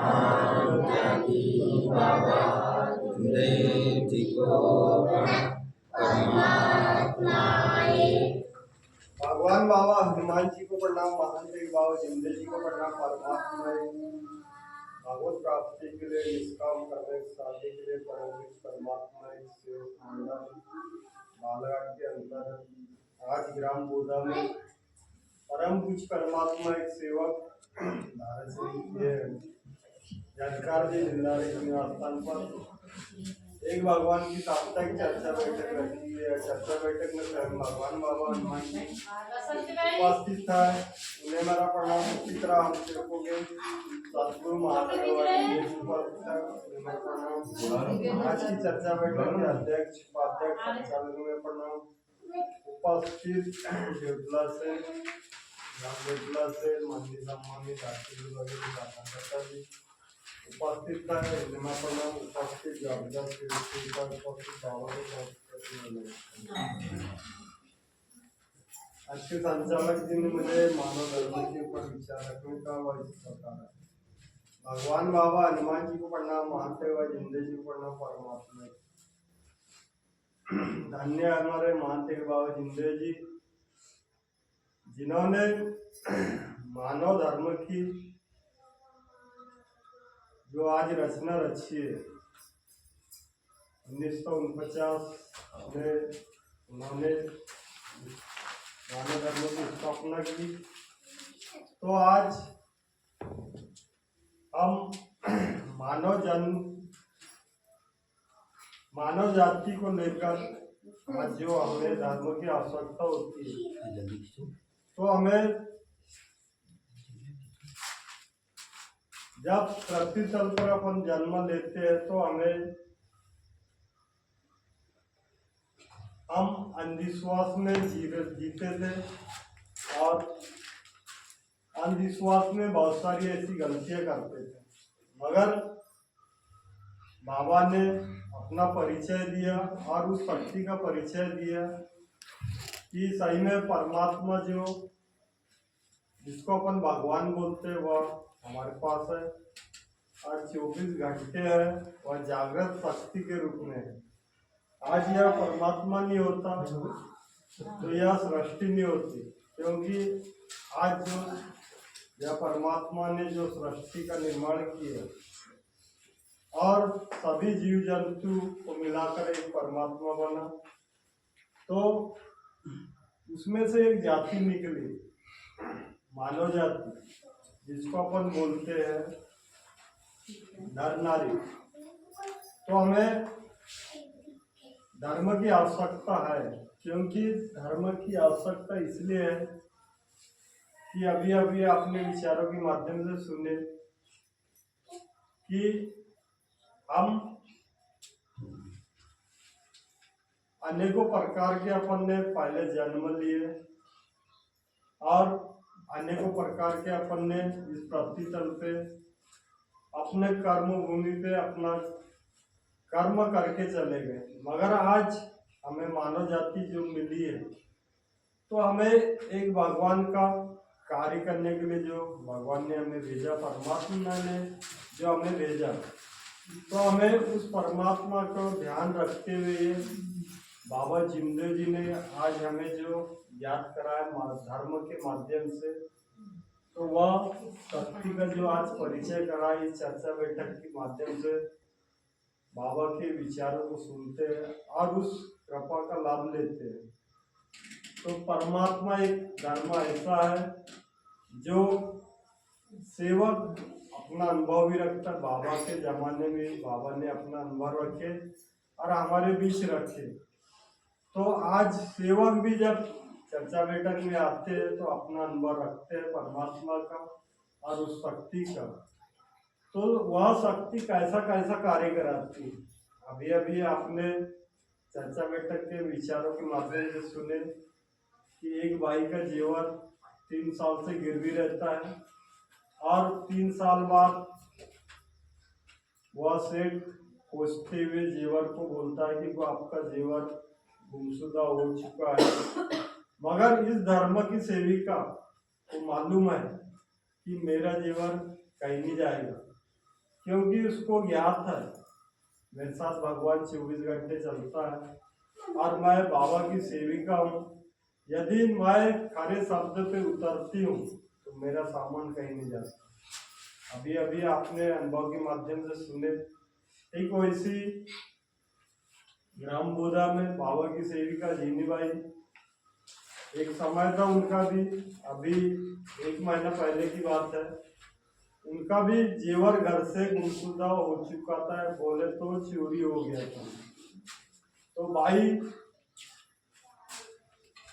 जाति बाबा जिंदे जी को परमात्मा एक। भगवान बाबा हनुमान जी को प्रणाम, महान तेग बाबा जिंदे जी को प्रणाम। परमात्मा भगवत प्राप्ति के लिए निष्काम करने शादी के लिए परमात्मा बालाघाट के अंदर आज ग्राम बोधा में परम कुछ परमात्मा एक सेवक भारत से जानकार जी जिंदारी स्थान पर एक भगवान की साप्ताहिक चर्चा बैठक रखी है। चर्चा बैठक में स्वयं भगवान बाबा हनुमान जी उपस्थित था। उन्हें मेरा प्रणाम। इसी तरह हम सेवकों के सतगुरु महादेव प्रणाम। आज की चर्चा बैठक के अध्यक्ष उपाध्यक्ष संचालकों में प्रणाम। उपस्थित देवतला से मंदिर सम्मानित जी उपस्थित था। प्रणाम। उपस्थित अच्छे संचालक जी ने मुझे मानव धर्म के ऊपर विचार रखने का प्रकार है। भगवान बाबा हनुमान जी को प्रणाम, महादेव जिंदे जी को प्रणाम। परमात्मा धन्य हमारे महादेव बाबा जिंदे जी जिन्होंने मानव धर्म की जो आज रचना रची है 1949 में उन्होंने मानव धर्म की स्थापना की। तो आज हम मानव जाति को लेकर आज जो हमें धर्म की आवश्यकता होती है, तो हमें जब पृथ्वी तल पर अपन जन्म लेते हैं तो हम अंधविश्वास में जीते थे और अंधविश्वास में बहुत सारी ऐसी गलतियां करते थे। मगर बाबा ने अपना परिचय दिया और उस शक्ति का परिचय दिया कि सही में परमात्मा जो जिसको अपन भगवान बोलते हैं वह हमारे पास है और 24 घंटे है, वह जागृत शक्ति के रूप में है। आज यह परमात्मा नहीं होता तो यह सृष्टि नहीं होती, क्योंकि आज जो यह परमात्मा ने जो सृष्टि का निर्माण किया और सभी जीव जंतु को मिलाकर एक परमात्मा बना, तो उसमें से एक जाति निकली मानव जाति, जिसको अपन बोलते हैं नर नारी। तो हमें धर्म की आवश्यकता है, क्योंकि धर्म की आवश्यकता इसलिए है कि अभी अभी आपने विचारों के माध्यम से सुने कि हम अनेकों प्रकार के अपन ने पहले जन्म लिए और अनेकों प्रकार के अपन ने इस पृथ्वी तल पे अपने कर्म भूमि पे अपना कर्म करके चले गए। मगर आज हमें मानव जाति जो मिली है, तो हमें एक भगवान का कार्य करने के लिए जो भगवान ने हमें भेजा, परमात्मा ने जो हमें भेजा, तो हमें उस परमात्मा को ध्यान रखते हुए बाबा जिंदे जी ने आज हमें जो याद कराया धर्म के माध्यम से, तो वह शक्ति का जो आज परिचय करा इस चर्चा बैठक के माध्यम से बाबा के विचारों को सुनते हैं और उस कृपा का लाभ लेते हैं। तो परमात्मा एक धर्म ऐसा है जो सेवक अपना अनुभव भी रखता है। बाबा के जमाने में बाबा ने अपना अनुभव रखे और हमारे बीच रखे। तो आज सेवक भी जब चर्चा बैठक में आते हैं तो अपना अनुभव रखते हैं परमात्मा का और उस शक्ति का। तो वह शक्ति कैसा कैसा कार्य कराती है। अभी अभी आपने चर्चा बैठक के विचारों के माध्यम से सुने कि एक भाई का जेवर 3 साल से गिरवी रहता है और 3 साल बाद वह सेठ खोजते हुए जेवर को बोलता है कि वो आपका जेवर गुमशुदा हो चुका है। मगर इस धर्म की सेविका को मालूम है कि मेरा जेवर कहीं नहीं जाएगा, क्योंकि उसको ज्ञात है मेरे साथ भगवान 24 घंटे चलता है और मैं बाबा की सेविका हूँ। यदि मैं खरे शब्द पे उतरती हूँ तो मेरा सामान कहीं नहीं जाता। अभी अभी आपने अनुभव के माध्यम से सुने, ठीक वैसी ग्राम बोधा में बाबा की सेविका जीनी बाई, एक समय था उनका भी, अभी 1 महीना पहले की बात है, उनका भी जेवर घर से गुमशुदा हो चुका था, बोले तो चोरी हो गया था। तो भाई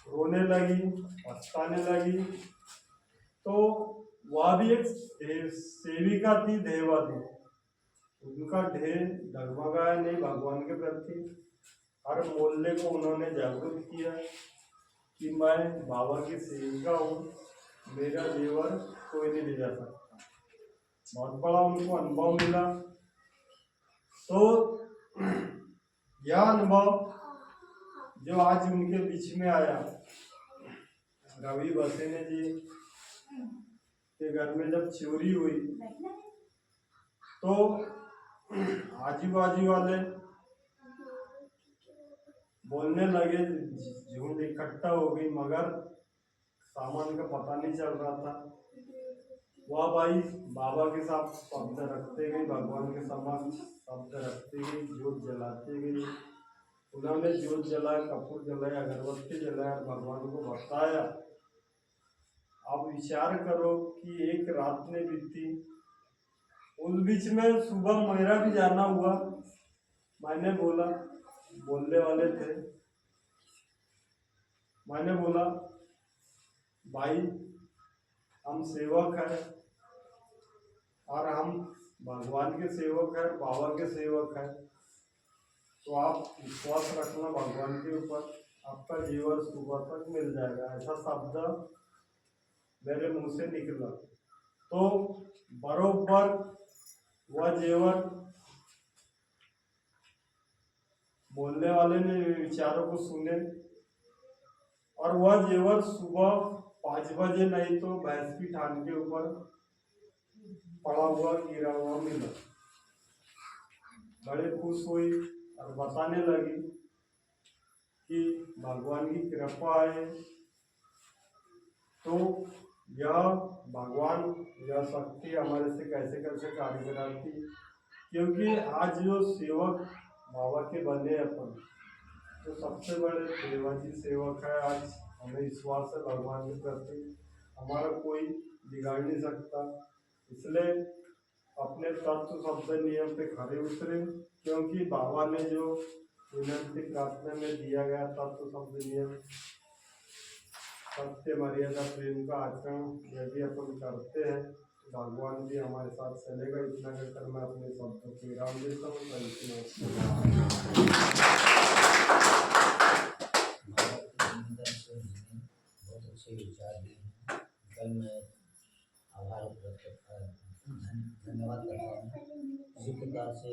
रोने लगी, पछताने लगी। तो वह भी एक सेविका थी, देवा थी। उनका ढेर डगमगाया नहीं भगवान के प्रति। हर मोहल्ले को उन्होंने जागरूक किया कि मैं बाबा की सेविका हूँ, मेरा जेवर कोई नहीं ले जा सकता। बहुत बड़ा उनको अनुभव मिला। तो यह अनुभव जो आज उनके बीच में आया, रवि बसेने जी के घर में जब चोरी हुई तो आजू बाजू वाले बोलने लगे, झूठ इकट्ठा हो गई, मगर सामान का पता नहीं चल रहा था। वह भाई बाबा के साथ शब्द रखते गई, भगवान के समक्ष शब्द रखते गई, जोत जलाते गई। उन्होंने जोत जलाया, कपूर जलाया, अगरबत्ती जलाया, भगवान को बताया। आप विचार करो कि एक रात में बीती, उस बीच में सुबह मेरा भी जाना हुआ। मैंने बोला, बोलने वाले थे, मैंने बोला भाई हम सेवक हैं और हम भगवान के सेवक हैं, बाबा के सेवक हैं, तो आप विश्वास रखना भगवान के ऊपर, आपका जीवन सुबह तक मिल जाएगा। ऐसा शब्द मेरे मुंह से निकला। तो बरोबर वह जेवर बोलने वाले ने विचारों को सुने और वह जेवर सुबह 5 बजे नहीं तो भैंस की ठान के ऊपर पड़ा हुआ गिरा हुआ मिला। बड़े खुश हुई और बताने लगी कि भगवान की कृपा है। तो यह भगवान, यह शक्ति हमारे से कैसे कैसे कार्य कराती, क्योंकि आज जो सेवक बाबा के बने अपन, तो सबसे बड़े देवाजी सेवक है। आज हमें विश्वास है भगवान के प्रति, हमारा कोई बिगाड़ नहीं सकता। इसलिए अपने तत्व शब्द नियम पे खड़े उतरे, क्योंकि बाबा ने जो विनंती प्रार्थना में दिया गया तत्व शब्द नियम, सत्य मर्यादा प्रेम का आचरण यदि अपन करते हैं तो भगवान भी हमारे साथ चलेगा। इतना कहकर मैं अपने शब्दों को विराम देता हूँ। बहुत अच्छे विचार दिए हैं। कल मैं आभार प्रकट धन्यवाद करता हूँ। इसी प्रकार से